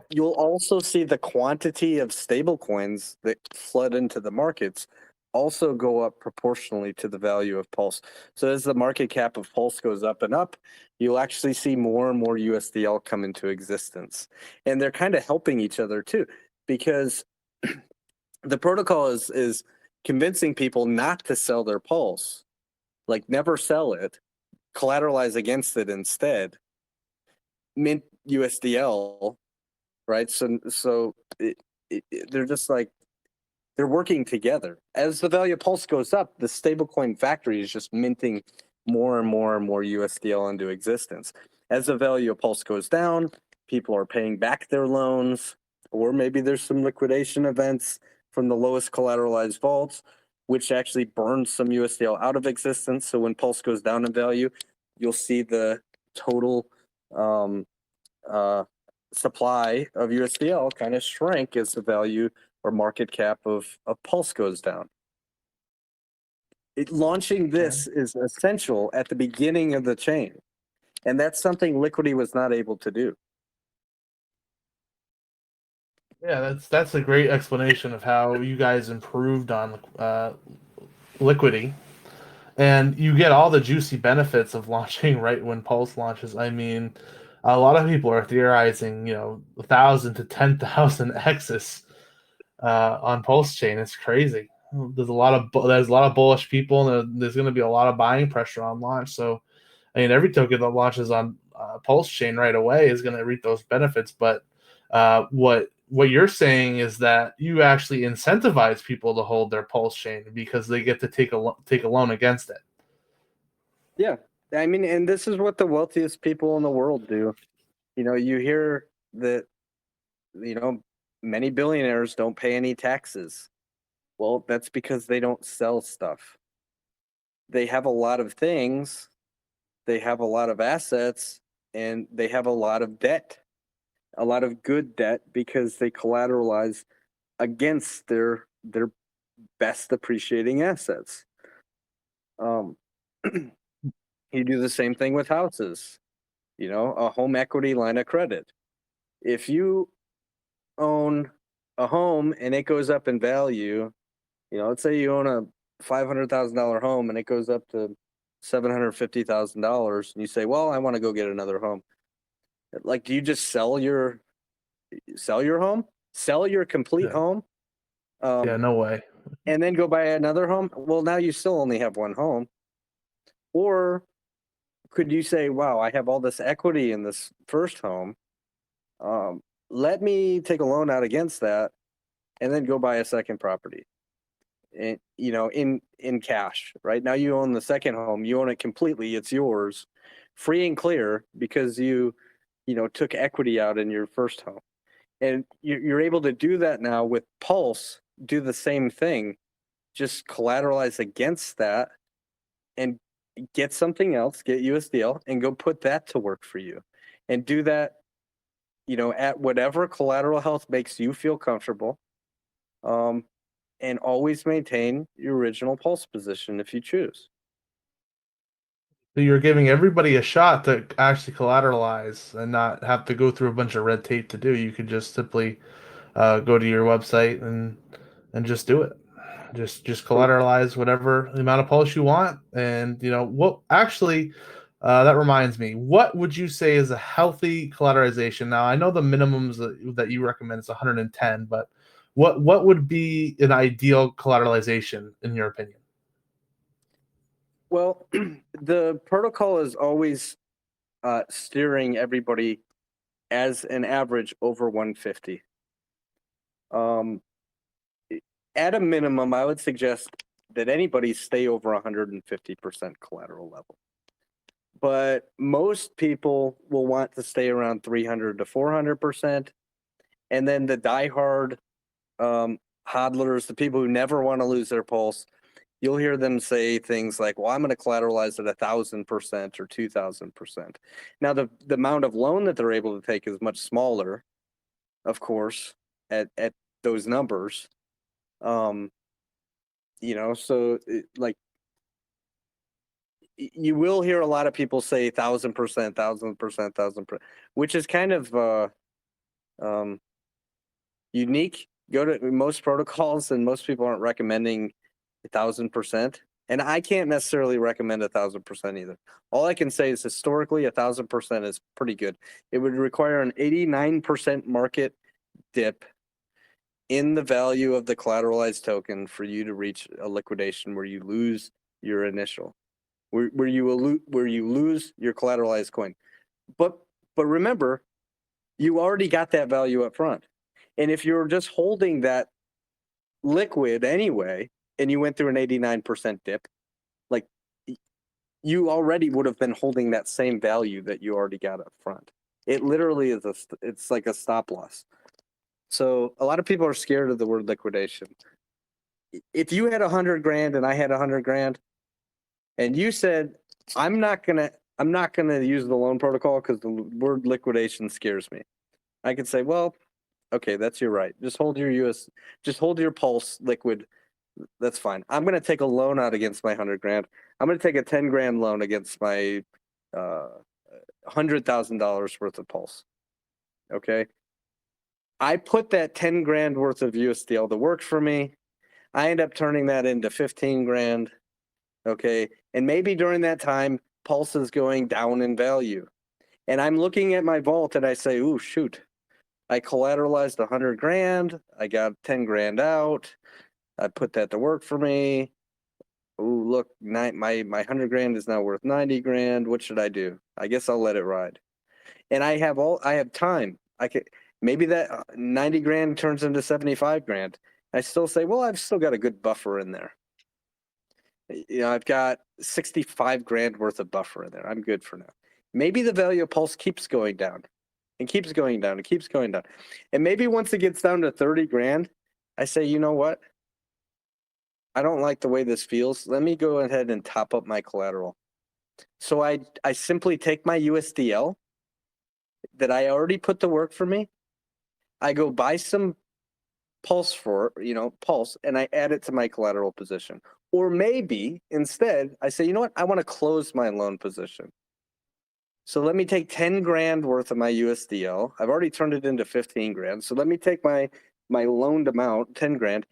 you'll also see the quantity of stable coins that flood into the markets also go up proportionally to the value of Pulse. So as the market cap of Pulse goes up and up, you'll actually see more and more USDL come into existence. And they're kind of helping each other too, because the protocol is convincing people not to sell their Pulse, like never sell it, collateralize against it instead, mint USDL, right? So they're just like, they're working together. As the value of Pulse goes up, the stablecoin factory is just minting more and more and more USDL into existence. As the value of Pulse goes down, people are paying back their loans, or maybe there's some liquidation events from the lowest collateralized vaults, which actually burns some USDL out of existence. So when Pulse goes down in value, you'll see the total supply of USDL kind of shrink as the value or market cap of Pulse goes down. Launching this is essential at the beginning of the chain, and that's something Liquidity was not able to do. Yeah, that's a great explanation of how you guys improved on Liquidity, and you get all the juicy benefits of launching right when Pulse launches. I mean, a lot of people are theorizing, 1,000 to 10,000 X's on PulseChain. It's crazy. There's a lot of bullish people, and there's going to be a lot of buying pressure on launch. So, I mean, every token that launches on PulseChain right away is going to reap those benefits. But what you're saying is that you actually incentivize people to hold their PulseChain because they get to take a loan against it. Yeah, I mean, and this is what the wealthiest people in the world do. You hear that, many billionaires don't pay any taxes. Well, that's because they don't sell stuff. They have a lot of things, they have a lot of assets, and they have a lot of debt, a lot of good debt because they collateralize against their best appreciating assets. You do the same thing with houses, a home equity line of credit. If you own a home and it goes up in value, let's say you own a $500,000 home and it goes up to $750,000, and you say, well, I want to go get another home. Like, do you just sell your home, sell your complete home, Yeah, no way. and then go buy another home? Well, now you still only have one home. Or could you say, wow, I have all this equity in this first home. Let me take a loan out against that and then go buy a second property. And, in cash. Right now you own the second home, you own it completely, it's yours, free and clear, because you took equity out in your first home. And you're able to do that now with Pulse. Do the same thing, just collateralize against that and get something else, get USDL, and go put that to work for you, and do that at whatever collateral health makes you feel comfortable, and always maintain your original Pulse position if you choose. So you're giving everybody a shot to actually collateralize and not have to go through a bunch of red tape to do. You could just simply go to your website and just do it. Just collateralize whatever the amount of pulse you want, and what actually. That reminds me. What would you say is a healthy collateralization? Now, I know the minimums that you recommend is 110, but what would be an ideal collateralization in your opinion? Well, the protocol is always steering everybody as an average over 150. At a minimum, I would suggest that anybody stay over 150% collateral level. But most people will want to stay around 300 to 400%. And then the diehard hodlers, the people who never want to lose their pulse, you'll hear them say things like, well, I'm going to collateralize at 1,000% or 2,000%. Now, the amount of loan that they're able to take is much smaller, of course, at those numbers. So like you will hear a lot of people say 1,000%, 1,000%, 1,000%, which is kind of unique. Go to most protocols, and most people aren't recommending 1,000%. And I can't necessarily recommend 1,000% either. All I can say is historically 1,000% is pretty good. It would require an 89% market dip in the value of the collateralized token for you to reach a liquidation where you lose your initial, where you lose your collateralized coin. But remember, you already got that value up front. And if you're just holding that liquid anyway, and you went through an 89% dip, like you already would have been holding that same value that you already got up front. It literally is it's like a stop loss. So a lot of people are scared of the word liquidation. If you had 100 grand and I had 100 grand, and you said, I'm not gonna use the loan protocol because the word liquidation scares me, I could say, well, okay, that's your right. Just hold your pulse liquid. That's fine. I'm gonna take a loan out against my 100 grand. I'm gonna take a 10 grand loan against my $100,000 worth of pulse. Okay. I put that 10 grand worth of USDL to work for me. I end up turning that into 15 grand. Okay. And maybe during that time, Pulse is going down in value. And I'm looking at my vault and I say, ooh, shoot. I collateralized 100 grand. I got 10 grand out. I put that to work for me. Ooh, look, my 100 grand is now worth 90 grand. What should I do? I guess I'll let it ride. And I have time. Maybe that 90 grand turns into 75 grand. I still say, well, I've still got a good buffer in there. I've got 65 grand worth of buffer in there. I'm good for now. Maybe the value of Pulse keeps going down and keeps going down and keeps going down. And maybe once it gets down to 30 grand, I say, you know what? I don't like the way this feels. Let me go ahead and top up my collateral. So I simply take my USDL that I already put to work for me. I go buy some Pulse Pulse, and I add it to my collateral position. Or maybe instead I say, you know what? I want to close my loan position. So let me take 10 grand worth of my USDL. I've already turned it into 15 grand. So let me take my loaned amount, 10 grand.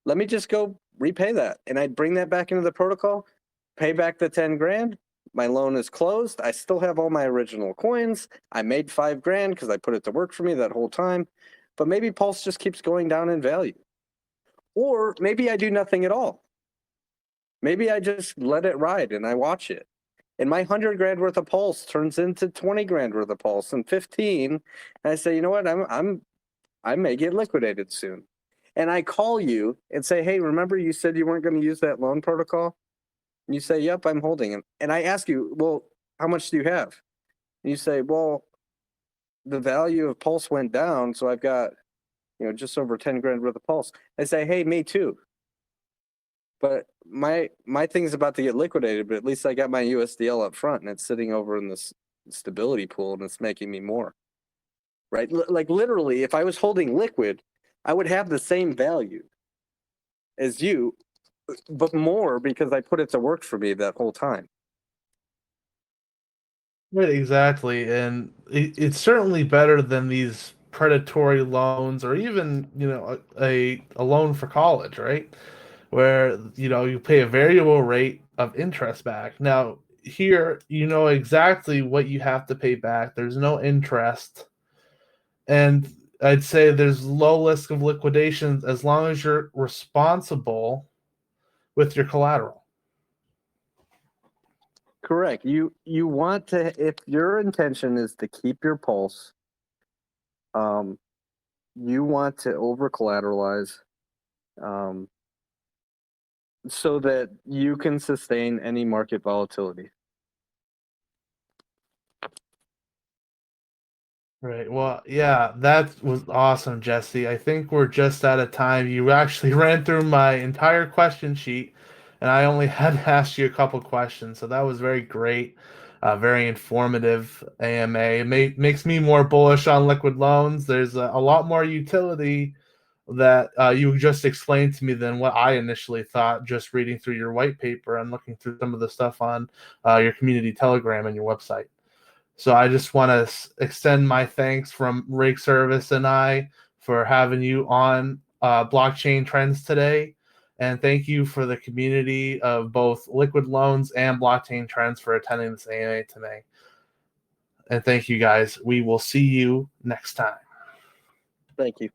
Let me just go repay that. And I'd bring that back into the protocol, pay back the 10 grand. My loan is closed. I still have all my original coins. I made 5 grand because I put it to work for me that whole time. But maybe Pulse just keeps going down in value. Or maybe I do nothing at all. Maybe I just let it ride and I watch it. And my 100 grand worth of Pulse turns into 20 grand worth of Pulse and 15. And I say, you know what? I may get liquidated soon. And I call you and say, hey, remember you said you weren't going to use that loan protocol? And you say, yep, I'm holding it. And I ask you, well, how much do you have? And you say, well, the value of Pulse went down, so I've got, just over 10 grand worth of Pulse. I say, hey, me too. But my thing's about to get liquidated, but at least I got my USDL up front and it's sitting over in this stability pool and it's making me more. Right? Like literally, if I was holding liquid, I would have the same value as you, but more because I put it to work for me that whole time. Right, exactly, and it's certainly better than these predatory loans, or even a loan for college, right? where you pay a variable rate of interest back. Now here, you know exactly what you have to pay back. There's no interest, and I'd say there's low risk of liquidation as long as you're responsible with your collateral. Correct. You want to, if your intention is to keep your pulse, you want to over collateralize, so that you can sustain any market volatility. Right. Well, yeah, that was awesome, Jesse. I think we're just out of time. You actually ran through my entire question sheet, and I only had to ask you a couple questions. So that was very great, very informative AMA. Makes me more bullish on liquid loans. There's a lot more utility that you just explained to me than what I initially thought just reading through your white paper and looking through some of the stuff on your community Telegram and your website. So I just want to extend my thanks from Rig Service and I for having you on Blockchain Trends today. And thank you for the community of both Liquid Loans and Blockchain Trends for attending this AMA today. And thank you guys. We will see you next time. Thank you.